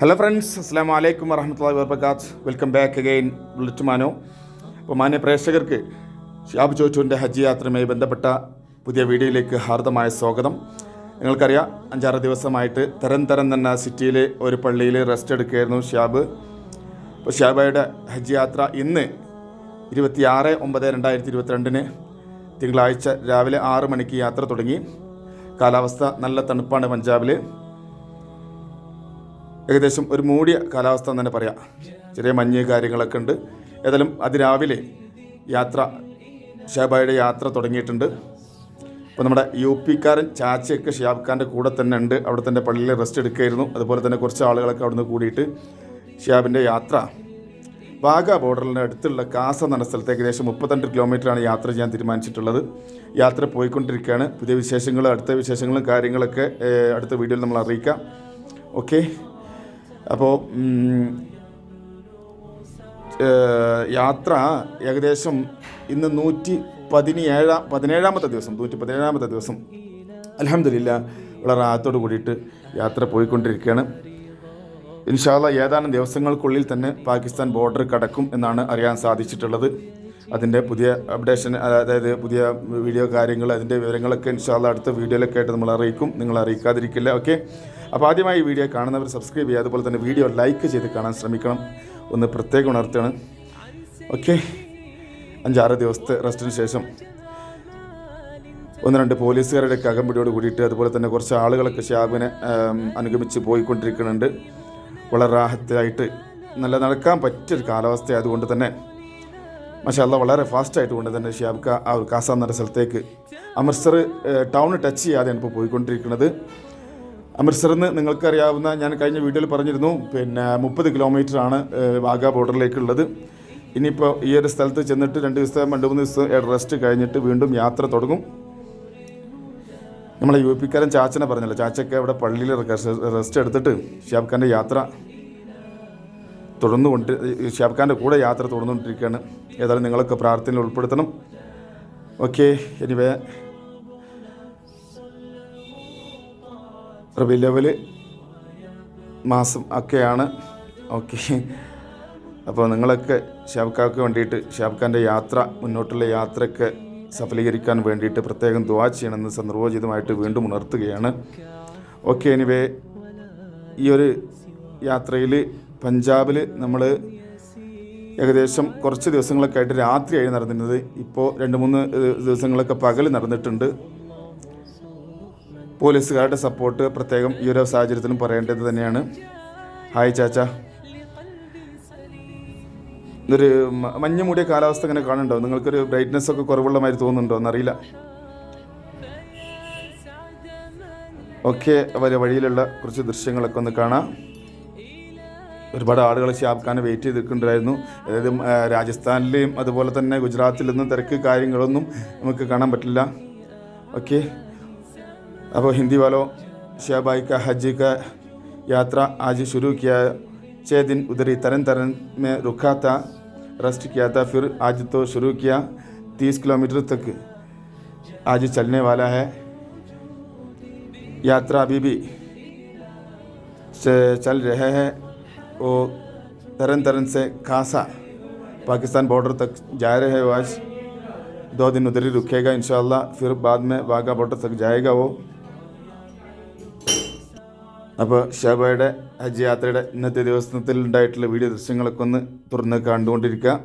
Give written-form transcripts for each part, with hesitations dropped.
Hello friends, അസ്സാം വലൈക്കും വറഹ്മത്തുള്ളാഹി വബറകാത്ത്. Welcome back again bullet Mano. അപ്പോൾ മാന്യ പ്രേക്ഷകർക്ക് ഷിഹാബ് ചോച്ചൂരിൻ്റെ ഹജ്ജ് യാത്രയുമായി ബന്ധപ്പെട്ട പുതിയ വീഡിയോയിലേക്ക് ഹാർദമായ സ്വാഗതം. നിങ്ങൾക്കറിയാം, 5-6 ദിവസമായിട്ട് തരം തന്നെ സിറ്റിയിൽ ഒരു പള്ളിയിൽ റെസ്റ്റ് എടുക്കുകയായിരുന്നു ഷിഹാബ്. അപ്പോൾ ഷിഹാബയുടെ ഹജ്ജ് യാത്ര ഇന്ന് 26/9/2022 തിങ്കളാഴ്ച രാവിലെ 6 മണിക്ക് യാത്ര തുടങ്ങി. കാലാവസ്ഥ നല്ല തണുപ്പാണ് പഞ്ചാബിൽ. ഏകദേശം ഒരു മൂടിയ കാലാവസ്ഥ എന്ന് തന്നെ പറയാം. ചെറിയ മഞ്ഞ് കാര്യങ്ങളൊക്കെ ഉണ്ട്. ഏതായാലും അതിരാവിലെ ഷിഹാബയുടെ യാത്ര തുടങ്ങിയിട്ടുണ്ട്. അപ്പോൾ നമ്മുടെ UP-കാരൻ ചാച്ചയൊക്കെ ഷിഹാബ് ഖാൻ്റെ കൂടെ തന്നെ ഉണ്ട്. അവിടെ തന്നെ പള്ളിയിൽ റെസ്റ്റ് എടുക്കുകയായിരുന്നു. അതുപോലെ തന്നെ കുറച്ച് ആളുകളൊക്കെ അവിടെ നിന്ന് കൂടിയിട്ട് ഷിഹാബിൻ്റെ യാത്ര വാഗ ബോർഡറിൻ്റെ അടുത്തുള്ള കാസ എന്ന സ്ഥലത്ത് ഏകദേശം 32 കിലോമീറ്ററാണ് യാത്ര ചെയ്യാൻ തീരുമാനിച്ചിട്ടുള്ളത്. യാത്ര പോയിക്കൊണ്ടിരിക്കുകയാണ്. പുതിയ വിശേഷങ്ങളും അടുത്ത വിശേഷങ്ങളും കാര്യങ്ങളൊക്കെ അടുത്ത വീഡിയോയിൽ നമ്മൾ അറിയിക്കാം. ഓക്കെ, അപ്പോൾ യാത്ര ഏകദേശം ഇന്ന് 117ാമത്തെ ദിവസം അൽഹംദുലില്ലാ വളരെ റാഹത്തോട് കൂടിയിട്ട് യാത്ര പോയിക്കൊണ്ടിരിക്കുകയാണ്. ഇൻഷാ അല്ലാഹ് ഏതാനും ദിവസങ്ങൾക്കുള്ളിൽ തന്നെ പാകിസ്ഥാൻ ബോർഡർ കടക്കും എന്നാണ് അറിയാൻ സാധിച്ചിട്ടുള്ളത്. അതിൻ്റെ പുതിയ അപ്ഡേഷൻ, അതായത് പുതിയ വീഡിയോ കാര്യങ്ങൾ, അതിൻ്റെ വിവരങ്ങളൊക്കെ ഇൻഷാ അല്ലാഹ് അടുത്ത വീഡിയോയിലൊക്കെ ആയിട്ട് നമ്മൾ അറിയിക്കും. നിങ്ങൾ അറിയിക്കാതിരിക്കില്ല. ഓക്കെ, അപ്പോൾ ആദ്യമായി ഈ വീഡിയോ കാണുന്നവർ സബ്സ്ക്രൈബ് ചെയ്യുക. അതുപോലെ തന്നെ വീഡിയോ ലൈക്ക് ചെയ്ത് കാണാൻ ശ്രമിക്കണം. ഒന്ന് പ്രത്യേകം ഉണർത്തുകയാണ്. ഓക്കെ, 5-6 ദിവസത്തെ റെസ്റ്റിന് ശേഷം 1-2 പോലീസുകാരുടെ അകമ്പടിയോട് കൂടിയിട്ട് അതുപോലെ തന്നെ കുറച്ച് ആളുകളൊക്കെ ഷിഹാബിനെ അനുഗമിച്ച് പോയിക്കൊണ്ടിരിക്കുന്നുണ്ട്. വളരെ റാഹത്തായിട്ട് നല്ല നടക്കാൻ പറ്റിയൊരു കാലാവസ്ഥ ആയതുകൊണ്ട് തന്നെ മാഷാ അല്ലാഹ് വളരെ ഫാസ്റ്റായിട്ട് കൊണ്ട് തന്നെ ഷിഹാബ് ആ ഒരു കാസ എന്ന സ്ഥലത്തേക്ക് അമൃത്സർ ടൗൺ ടച്ച് ചെയ്യാതെയാണ് ഇപ്പോൾ പോയിക്കൊണ്ടിരിക്കുന്നത്. അമൃത്സറിൽ നിന്ന് നിങ്ങൾക്കറിയാവുന്ന, ഞാൻ കഴിഞ്ഞ വീഡിയോയിൽ പറഞ്ഞിരുന്നു, 30 കിലോമീറ്ററാണ് വാഗ ബോർഡറിലേക്കുള്ളത്. ഇനിയിപ്പോൾ ഈ ഒരു സ്ഥലത്ത് ചെന്നിട്ട് 2 ദിവസം റെസ്റ്റ് കഴിഞ്ഞിട്ട് വീണ്ടും യാത്ര തുടങ്ങും. നമ്മളെ UP-കാരൻ ചാച്ചനെ പറഞ്ഞല്ലോ, ചാച്ചയൊക്കെ അവിടെ പള്ളിയിൽ റെസ്റ്റ് എടുത്തിട്ട് ഷിഹാബ് ഖാൻ്റെ യാത്ര ഷിഹാബ് ഖാൻ്റെ കൂടെ യാത്ര തുടർന്നുകൊണ്ടിരിക്കുകയാണ്. ഏതായാലും നിങ്ങളൊക്കെ പ്രാർത്ഥനയിൽ ഉൾപ്പെടുത്തണം. ഓക്കെ, എനിവേ റബീഉൽ അവ്വൽ മാസം ഒക്കെയാണ്. ഓക്കെ, അപ്പോൾ നിങ്ങളൊക്കെ ഷിഹാബ് ഖാക്ക് വേണ്ടിയിട്ട്, ഷിഹാബ് ഖാൻ്റെ യാത്ര, മുന്നോട്ടുള്ള യാത്രയൊക്കെ സഫലീകരിക്കാൻ വേണ്ടിയിട്ട് പ്രത്യേകം ദുആ ചെയ്യണമെന്ന് സന്ദർഭോചിതമായിട്ട് വീണ്ടും ഉണർത്തുകയാണ്. ഓക്കെ, എനിവേ ഈ ഒരു യാത്രയിൽ പഞ്ചാബിൽ നമ്മൾ ഏകദേശം കുറച്ച് ദിവസങ്ങളൊക്കെ ആയിട്ട് രാത്രിയായി നടന്നിരുന്നത്. ഇപ്പോൾ 2-3 ദിവസങ്ങളൊക്കെ പകൽ നടന്നിട്ടുണ്ട്. പോലീസുകാരുടെ സപ്പോർട്ട് പ്രത്യേകം ഈ ഒരു സാഹചര്യത്തിലും പറയേണ്ടത് തന്നെയാണ്. ഹായ് ചാച്ച. ഇതൊരു മഞ്ഞ് മൂടിയ കാലാവസ്ഥ ഇങ്ങനെ കാണുന്നുണ്ടോ? നിങ്ങൾക്കൊരു ബ്രൈറ്റ്നെസ് ഒക്കെ കുറവുള്ള മാതിരി തോന്നുന്നുണ്ടോ എന്നറിയില്ല. ഓക്കെ, അവരെ വഴിയിലുള്ള കുറച്ച് ദൃശ്യങ്ങളൊക്കെ ഒന്ന് കാണാം. ഒരുപാട് ആളുകൾ ഷിഹാബ് ഖാനെ വെയിറ്റ് ചെയ്ത് നിൽക്കുന്നുണ്ടായിരുന്നു. അതായത് രാജസ്ഥാനിലെയും അതുപോലെ തന്നെ ഗുജറാത്തിലൊന്നും തിരക്ക് കാര്യങ്ങളൊന്നും നമുക്ക് കാണാൻ പറ്റില്ല. ഓക്കെ, അപ്പോൾ हिंदी वालों, शिहाब भाई का हज का यात्रा आज शुरू किया. 6 दिन उधर ही तरन में रुका था, रेस्ट किया था. फिर आज तो शुरू किया. 30 किलोमीटर तक आज चलने वाला है. यात्रा अभी भी चल रहे हैं. वो तरन से खासा पाकिस्तान बॉर्डर तक जा रहे हैं. आज 2 दिन उधर ही रुकेगा इंशाअल्लाह. फिर बाद में वाघा बॉर्डर तक जाएगा वो. അപ്പോൾ ഷിഹാബയുടെ ഹജ്ജ് യാത്രയുടെ ഇന്നത്തെ ദിവസത്തിൽ ഉണ്ടായിട്ടുള്ള വീഡിയോ ദൃശ്യങ്ങളൊക്കെ ഒന്ന് തുറന്ന് കണ്ടുകൊണ്ടിരിക്കുക.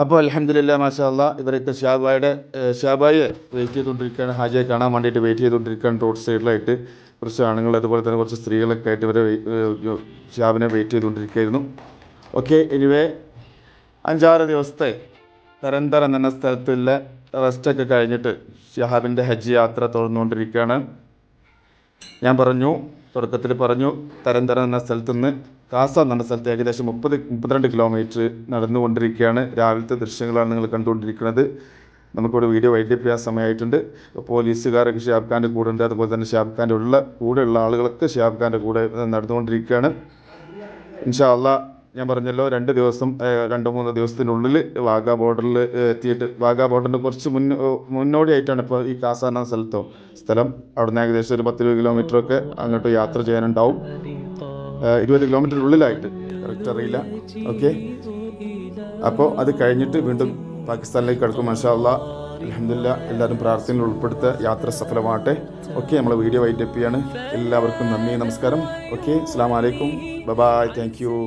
അപ്പോൾ അൽഹംദുലില്ലാ മാഷാ അല്ലാ ഇവരൊക്കെ ഷാബായെ വെയിറ്റ് ചെയ്തുകൊണ്ടിരിക്കുകയാണ്. ഹാജിയെ കാണാൻ വേണ്ടിയിട്ട് വെയിറ്റ് ചെയ്തുകൊണ്ടിരിക്കുകയാണ്. റോഡ് സൈഡിലായിട്ട് കുറച്ച് ആണുങ്ങൾ അതുപോലെ തന്നെ കുറച്ച് സ്ത്രീകളൊക്കെ ആയിട്ട് ഇവരെ ഷാബിനെ വെയിറ്റ് ചെയ്തുകൊണ്ടിരിക്കുകയായിരുന്നു. ഓക്കെ, എനിവേ 5-6 ദിവസത്തെ തരന്തരം എന്ന സ്ഥലത്തുള്ള റെസ്റ്റൊക്കെ കഴിഞ്ഞിട്ട് ഷിഹാബിൻ്റെ ഹജ്ജ് യാത്ര തുറന്നുകൊണ്ടിരിക്കുകയാണ്. ഞാൻ തുടക്കത്തിൽ പറഞ്ഞു തരന്തരം എന്ന സ്ഥലത്തു നിന്ന് കാസ എന്ന സ്ഥലത്ത് ഏകദേശം 32 കിലോമീറ്റർ നടന്നുകൊണ്ടിരിക്കുകയാണ്. രാവിലത്തെ ദൃശ്യങ്ങളാണ് നിങ്ങൾ കണ്ടുകൊണ്ടിരിക്കുന്നത്. നമുക്കിവിടെ വീഡിയോ വൈൻഡപ്പ് ചെയ്യാൻ സമയമായിട്ടുണ്ട്. പോലീസുകാരൊക്കെ ഷിഹാബ് ഖാൻ്റെ കൂടെ ഉണ്ട്. അതുപോലെ തന്നെ ഷിഹാബ് ഖാൻ്റെ കൂടെയുള്ള ആളുകളൊക്കെ ഷിഹാബ് ഖാൻ്റെ കൂടെ നടന്നുകൊണ്ടിരിക്കുകയാണ്. ഇൻഷാ അല്ലാ ഞാൻ പറഞ്ഞല്ലോ 2-3 ദിവസത്തിനുള്ളിൽ വാഗാ ബോർഡറിൽ എത്തിയിട്ട് വാഗാ ബോർഡറിന് കുറച്ച് മുന്നോടിയായിട്ടാണ് ഇപ്പോൾ ഈ കാസ എന്ന സ്ഥലം. അവിടെ നിന്ന് ഏകദേശം ഒരു 10-20 കിലോമീറ്ററൊക്കെ അങ്ങോട്ട് യാത്ര ചെയ്യാനുണ്ടാവും. 20 കിലോമീറ്ററിനുള്ളിലായിട്ട്, കറക്റ്റ് അറിയില്ല. ഓക്കെ, അപ്പോൾ അത് കഴിഞ്ഞിട്ട് വീണ്ടും പാകിസ്ഥാനിലേക്ക് കിടക്കും. മാഷാ അല്ലാ അൽഹംദുലില്ലാ എല്ലാവരും പ്രാർത്ഥനയിൽ ഉൾപ്പെടുത്തുക. യാത്ര സഫലമാകട്ടെ. ഓക്കെ, നമ്മൾ വീഡിയോ വൈൻഡപ്പ് ചെയ്യാണ്. എല്ലാവർക്കും നന്ദി, നമസ്കാരം. ഓക്കെ, അസ്സലാമു അലൈക്കും, ബൈ, താങ്ക് യു.